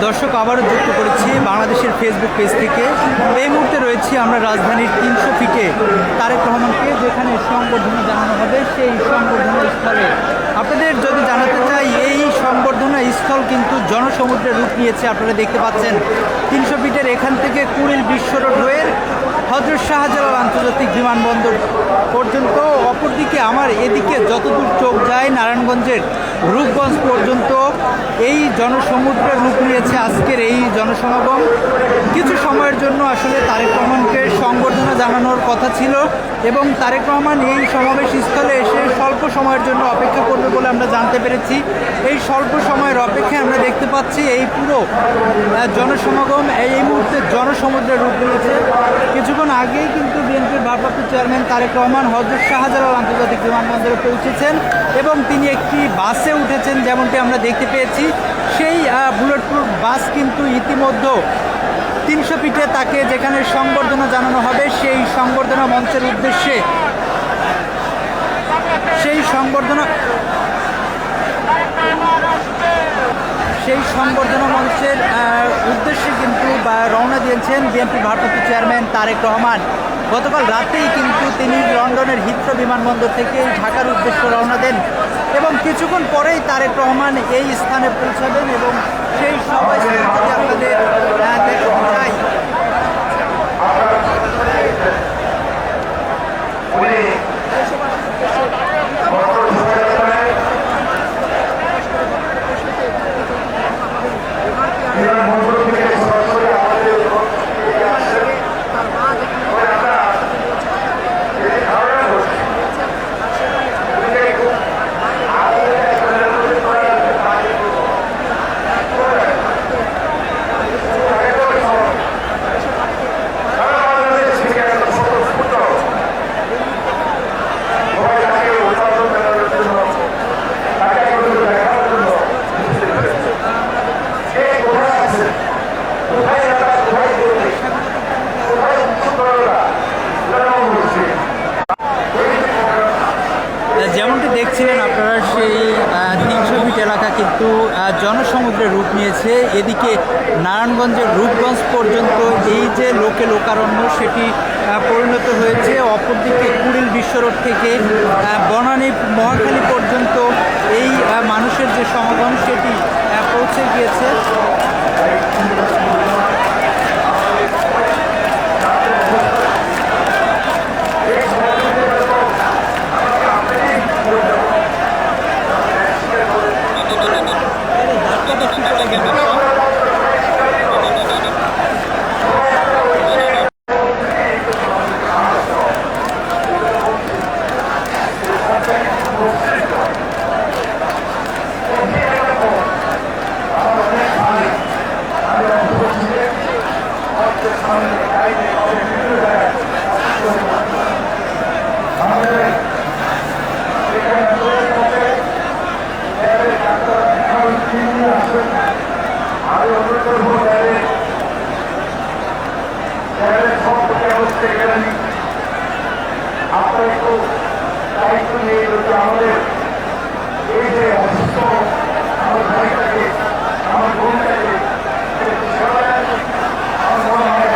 দর্শক আবারও যুক্ত করেছি বাংলাদেশের ফেসবুক পেজ থেকে। এই মুহূর্তে রয়েছি আমরা রাজধানীর 300 ফিটে তারেক রহমানকে যেখানে সংবর্ধনা জানানো হবে সেই সংবর্ধনা স্থলে। আপনাদের যদি জানাতে চাই, এই সংবর্ধনা স্থল কিন্তু জনসমুদ্রের রূপ নিয়েছে। আপনারা দেখতে পাচ্ছেন 300 ফিটের এখান থেকে কুড়িল বিশ্ব রোড হয়ে হযরত শাহজালাল আন্তর্জাতিক বিমানবন্দর পর্যন্ত, অপরদিকে আমার এদিকে যতদূর চোখ যায় নারায়ণগঞ্জের রূপগঞ্জ পর্যন্ত এই জনসমুদ্রের রূপ নিয়েছে আজকের এই জনসমাগম। কিছু সময়ের জন্য আসলে তারেক রহমানকে সংবর্ধনা জানানোর কথা ছিল এবং তারেক রহমান এই সমাবেশ স্থলে এসে স্বল্প সময়ের জন্য অপেক্ষা করবে বলে আমরা জানতে পেরেছি। এই স্বল্প সময়ের অপেক্ষায় আমরা দেখতে পাচ্ছি এই পুরো জনসমাগম এই মুহূর্তে জনসমুদ্রের রূপ নিয়েছে। কিছুক্ষণ আগেই কিন্তু বিএনপির ভারপ্রাপ্ত চেয়ারম্যান তারেক রহমান হযরত শাহজালাল আন্তর্জাতিক বিমানবন্দরে পৌঁছেছেন এবং তিনি একটি বাসে উঠেছেন, যেমনটি আমরা দেখতে পেয়েছি। সেই বুলেট প্রুফ বাস কিন্তু ইতিমধ্যে 300 ফিটে তাকে যেখানে সংবর্ধনা জানানো হবে সেই সংবর্ধনা মঞ্চের উদ্দেশ্যে সেই সংবর্ধনা মঞ্চের উদ্দেশ্যে কিন্তু রওনা দিয়েছেন বিএনপি ভারপ্রাপ্ত চেয়ারম্যান তারেক রহমান। গতকাল রাতেই কিন্তু তিনি লন্ডনের হিথ্রো বিমানবন্দর থেকে ঢাকার উদ্দেশ্যে রওনা দেন এবং কিছুক্ষণ পরেই তারেক রহমান এই স্থানে পৌঁছাবেন এবং সেই সবাই আপনাদের দেখাতে চাই। যেমনটি দেখছিলেন আপনারা, সেই 300 ফিট এলাকা কিন্তু জনসমুদ্রের রূপ নিয়েছে। এদিকে নারায়ণগঞ্জের রূপগঞ্জ পর্যন্ত এই যে লোকে লোকারণ্য সেটি পরিণত হয়েছে। অপরদিকে কুড়িল বিশ্ব রোড থেকে বনানী মহাখালী পর্যন্ত এই মানুষের যে সমাগম সেটি পৌঁছে গিয়েছে। আপনার একটু দায়িত্ব নিয়ে আমাদের এই যে অসুস্থ আমার ভাইটাকে আমার বোনটাকে আমার মনে হয়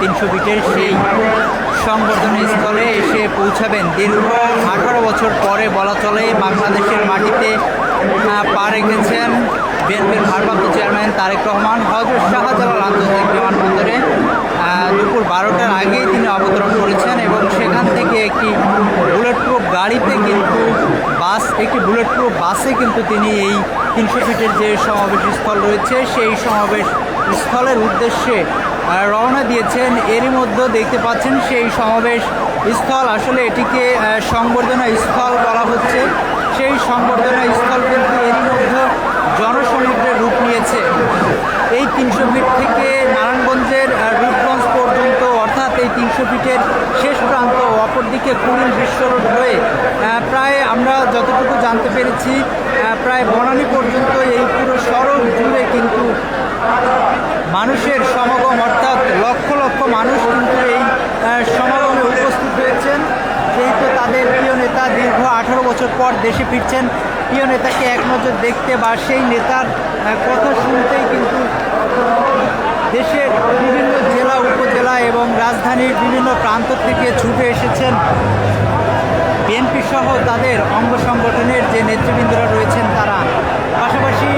300 ফিটের সেই সংবর্ধনা স্থলে এসে পৌঁছাবেন। দীর্ঘ 18 বছর পরে বলা চলে বাংলাদেশের মাটিতে পা রেখেছেন বিএনপির ভারপ্রাপ্ত চেয়ারম্যান তারেক রহমান। হযরত শাহজালাল আন্তর্জাতিক বিমানবন্দরে দুপুর 12টার আগেই তিনি অবতরণ করেছেন এবং সেখান থেকে একটি বুলেট প্রুফ গাড়িতে কিন্তু একটি বুলেট প্রুফ বাসে কিন্তু তিনি এই 300 ফিটের যে সমাবেশ স্থল রয়েছে সেই সমাবেশ স্থলের উদ্দেশ্যে রওনা দিয়েছেন। এরই মধ্যে দেখতে পাচ্ছেন সেই সমাবেশ স্থল, আসলে এটিকে সংবর্ধনা স্থল বলা হচ্ছে। সেই সংবর্ধনা স্থল কিন্তু এরই মধ্যে জনসমুদ্রের রূপ নিয়েছে। এই 300 ফিট থেকে নারায়ণগঞ্জের রূপগঞ্জ পর্যন্ত, অর্থাৎ এই 300 ফিটের শেষ প্রান্ত, অপরদিকে কুড়িল বিশ্ব রোড হয়ে প্রায় আমরা যতটুকু জানতে পেরেছি প্রায় বনানী পর্যন্ত এই পুরো সড়ক জুড়ে কিন্তু মানুষের সমাগম, অর্থাৎ লক্ষ লক্ষ মানুষ কিন্তু এই সমাগমে উপস্থিত হয়েছেন। যেহেতু তাদের প্রিয় নেতা দীর্ঘ 18 বছর পর দেশে ফিরছেন, প্রিয় নেতাকে এক নজর দেখতে বা সেই নেতার কথা শুনতেই কিন্তু দেশের বিভিন্ন জেলা, উপজেলা এবং রাজধানীর বিভিন্ন প্রান্ত থেকে ছুটে এসেছেন বিএনপি সহ তাদের অঙ্গ সংগঠনের যে নেতৃবৃন্দরা রয়েছেন তারা। পাশাপাশি